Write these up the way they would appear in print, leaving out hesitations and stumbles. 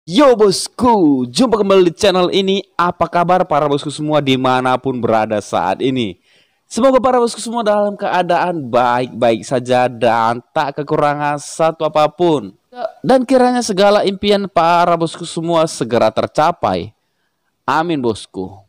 Yo bosku, jumpa kembali di channel ini. Apa kabar para bosku semua dimanapun berada saat ini? Semoga para bosku semua dalam keadaan baik-baik saja dan tak kekurangan satu apapun. Dan kiranya segala impian para bosku semua segera tercapai. Amin bosku.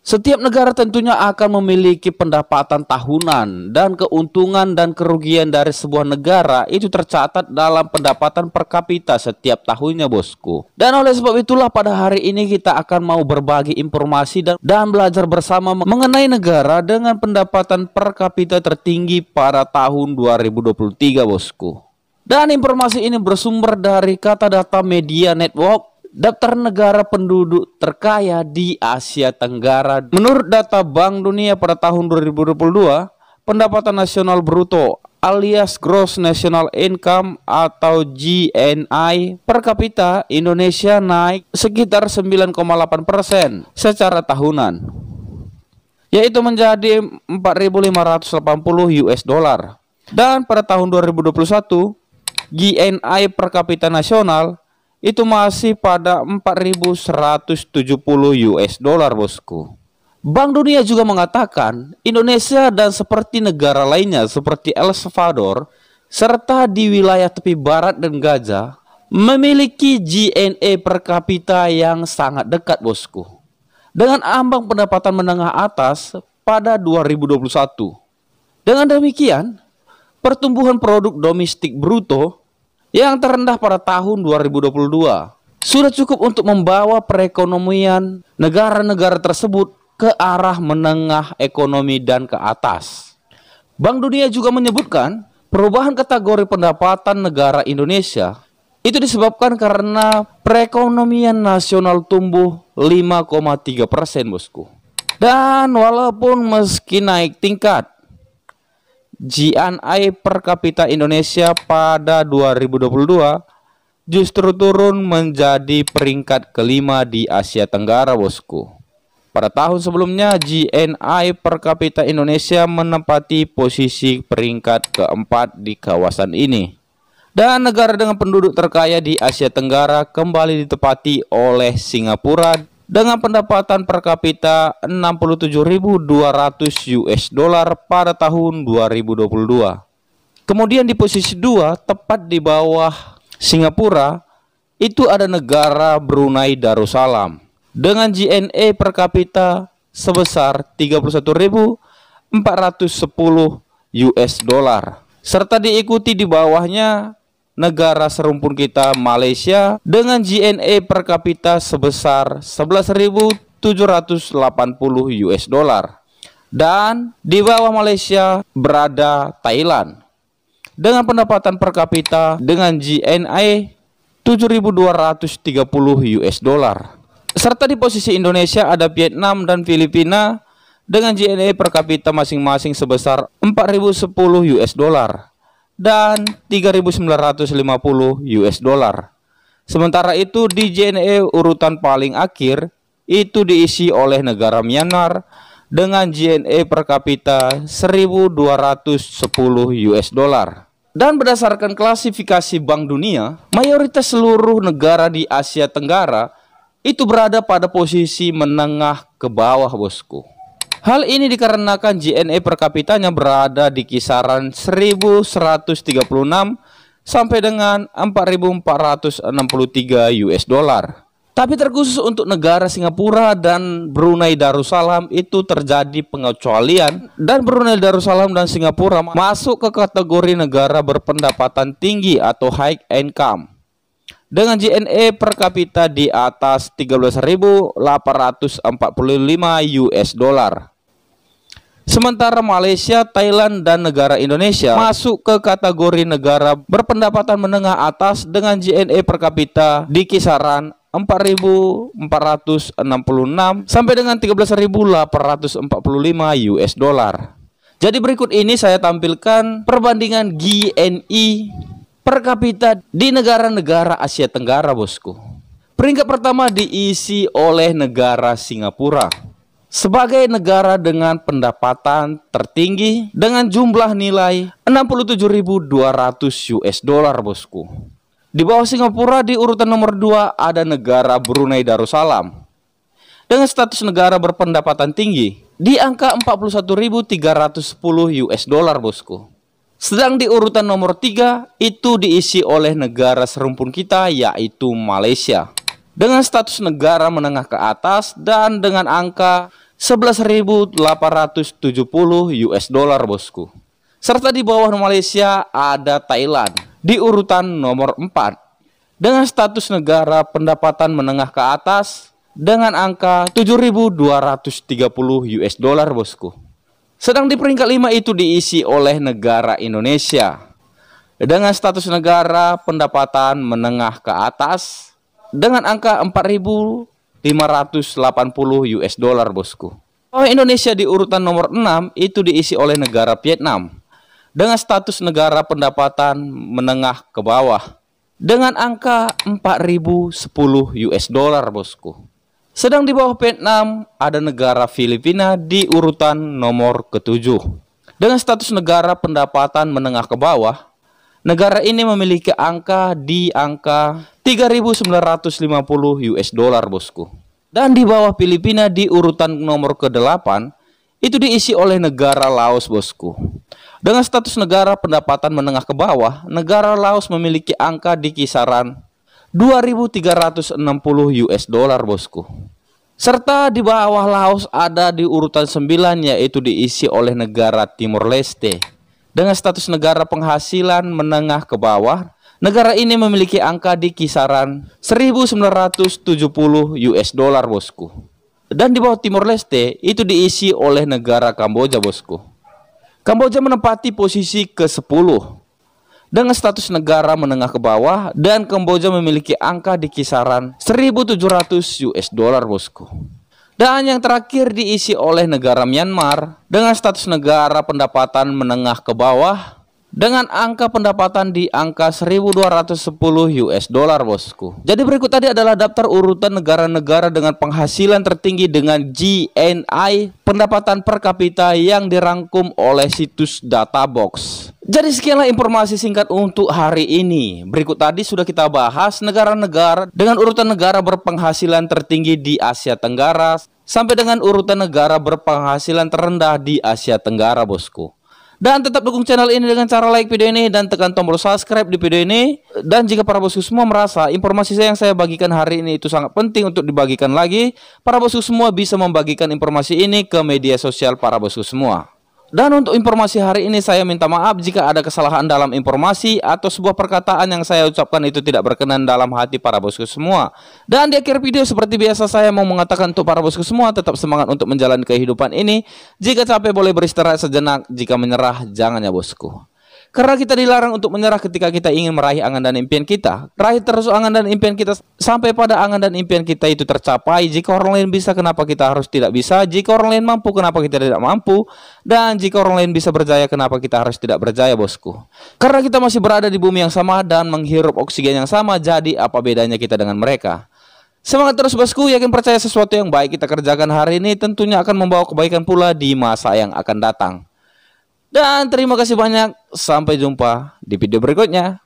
Setiap negara tentunya akan memiliki pendapatan tahunan, dan keuntungan dan kerugian dari sebuah negara itu tercatat dalam pendapatan per kapita setiap tahunnya bosku. Dan oleh sebab itulah pada hari ini kita akan mau berbagi informasi dan belajar bersama mengenai negara dengan pendapatan per kapita tertinggi pada tahun 2023 bosku. Dan informasi ini bersumber dari kata data Media Network. Daftar negara penduduk terkaya di Asia Tenggara. Menurut data Bank Dunia pada tahun 2022, pendapatan nasional bruto alias Gross National Income atau GNI per kapita Indonesia naik sekitar 9,8% secara tahunan, yaitu menjadi 4.580 US dollar. Dan pada tahun 2021, GNI per kapita nasional itu masih pada 4.170 US dollar bosku. Bank Dunia juga mengatakan Indonesia dan seperti negara lainnya seperti El Salvador serta di wilayah tepi barat dan Gaza memiliki GNI per kapita yang sangat dekat bosku, dengan ambang pendapatan menengah atas pada 2021. Dengan demikian, pertumbuhan produk domestik bruto yang terendah pada tahun 2022 sudah cukup untuk membawa perekonomian negara-negara tersebut ke arah menengah ekonomi dan ke atas. Bank Dunia juga menyebutkan perubahan kategori pendapatan negara Indonesia itu disebabkan karena perekonomian nasional tumbuh 5,3% bosku. Dan walaupun meski naik tingkat, GNI per kapita Indonesia pada 2022 justru turun menjadi peringkat kelima di Asia Tenggara bosku. Pada tahun sebelumnya GNI per kapita Indonesia menempati posisi peringkat keempat di kawasan ini. Dan negara dengan penduduk terkaya di Asia Tenggara kembali ditempati oleh Singapura dengan pendapatan per kapita 67.200 US dollar pada tahun 2022. Kemudian di posisi 2, tepat di bawah Singapura, itu ada negara Brunei Darussalam dengan GNI per kapita sebesar 31.410 US dollar. Serta diikuti di bawahnya negara serumpun kita Malaysia dengan GNI per kapita sebesar 11.780 US dollar. Dan di bawah Malaysia berada Thailand dengan pendapatan per kapita dengan GNI 7.230 US dollar. Serta di posisi Indonesia ada Vietnam dan Filipina dengan GNI per kapita masing-masing sebesar 4.010 US dollar dan 3.950 US dollar. Sementara itu di GNI urutan paling akhir itu diisi oleh negara Myanmar dengan GNI per kapita 1.210 US dollar. Dan berdasarkan klasifikasi Bank Dunia, mayoritas seluruh negara di Asia Tenggara itu berada pada posisi menengah ke bawah bosku. Hal ini dikarenakan GNI per kapitanya berada di kisaran 1.136 sampai dengan 4.463 US dollar. Tapi terkhusus untuk negara Singapura dan Brunei Darussalam itu terjadi pengecualian, dan Brunei Darussalam dan Singapura masuk ke kategori negara berpendapatan tinggi atau high income dengan GNI per kapita di atas 13.845 US dollar. Sementara Malaysia, Thailand, dan negara Indonesia masuk ke kategori negara berpendapatan menengah atas dengan GNI per kapita di kisaran 4.466 sampai dengan 13.845 US dollar. Jadi berikut ini saya tampilkan perbandingan GNI per kapita di negara-negara Asia Tenggara bosku. Peringkat pertama diisi oleh negara Singapura sebagai negara dengan pendapatan tertinggi dengan jumlah nilai 67.200 US dollar bosku. Di bawah Singapura di urutan nomor 2 ada negara Brunei Darussalam dengan status negara berpendapatan tinggi di angka 41.310 US dollar, bosku. Sedang di urutan nomor 3 itu diisi oleh negara serumpun kita, yaitu Malaysia dengan status negara menengah ke atas dan dengan angka 11.870 US dollar, bosku. Serta di bawah Malaysia ada Thailand di urutan nomor 4 dengan status negara pendapatan menengah ke atas dengan angka 7.230 US dollar, bosku. Sedang di peringkat 5 itu diisi oleh negara Indonesia dengan status negara pendapatan menengah ke atas dengan angka 4.580 US dollar, bosku. Oh, Indonesia di urutan nomor 6 itu diisi oleh negara Vietnam dengan status negara pendapatan menengah ke bawah dengan angka 4.010 US dollar, bosku. Sedang di bawah Vietnam ada negara Filipina di urutan nomor ke-7 dengan status negara pendapatan menengah ke bawah. Negara ini memiliki angka di angka 3.950 US dollar, bosku. Dan di bawah Filipina di urutan nomor ke-8 itu diisi oleh negara Laos, bosku. Dengan status negara pendapatan menengah ke bawah, negara Laos memiliki angka di kisaran 2.360 US dollar, bosku. Serta di bawah Laos ada di urutan 9, yaitu diisi oleh negara Timor Leste dengan status negara penghasilan menengah ke bawah. Negara ini memiliki angka di kisaran 1.970 US dollar, bosku. Dan di bawah Timor Leste itu diisi oleh negara Kamboja, bosku. Kamboja menempati posisi ke-10 dengan status negara menengah ke bawah, dan Kamboja memiliki angka di kisaran 1.700 US dollar, bosku. Dan yang terakhir diisi oleh negara Myanmar dengan status negara pendapatan menengah ke bawah dengan angka pendapatan di angka 1.210 US dollar, bosku. Jadi berikut tadi adalah daftar urutan negara-negara dengan penghasilan tertinggi dengan GNI pendapatan per kapita yang dirangkum oleh situs Databox. Jadi sekianlah informasi singkat untuk hari ini. Berikut tadi sudah kita bahas negara-negara dengan urutan negara berpenghasilan tertinggi di Asia Tenggara sampai dengan urutan negara berpenghasilan terendah di Asia Tenggara, bosku. Dan tetap dukung channel ini dengan cara like video ini dan tekan tombol subscribe di video ini. Dan jika para bosku semua merasa informasi yang saya bagikan hari ini itu sangat penting untuk dibagikan lagi, para bosku semua bisa membagikan informasi ini ke media sosial para bosku semua. Dan untuk informasi hari ini saya minta maaf jika ada kesalahan dalam informasi atau sebuah perkataan yang saya ucapkan itu tidak berkenan dalam hati para bosku semua. Dan di akhir video seperti biasa saya mau mengatakan untuk para bosku semua tetap semangat untuk menjalani kehidupan ini. Jika capek boleh beristirahat sejenak, jika menyerah jangan ya bosku. Karena kita dilarang untuk menyerah ketika kita ingin meraih angan dan impian kita. Raih terus angan dan impian kita sampai pada angan dan impian kita itu tercapai. Jika orang lain bisa, kenapa kita harus tidak bisa? Jika orang lain mampu, kenapa kita tidak mampu? Dan jika orang lain bisa berjaya, kenapa kita harus tidak berjaya, bosku? Karena kita masih berada di bumi yang sama dan menghirup oksigen yang sama. Jadi apa bedanya kita dengan mereka? Semangat terus bosku, yakin percaya sesuatu yang baik kita kerjakan hari ini tentunya akan membawa kebaikan pula di masa yang akan datang. Dan terima kasih banyak, sampai jumpa di video berikutnya.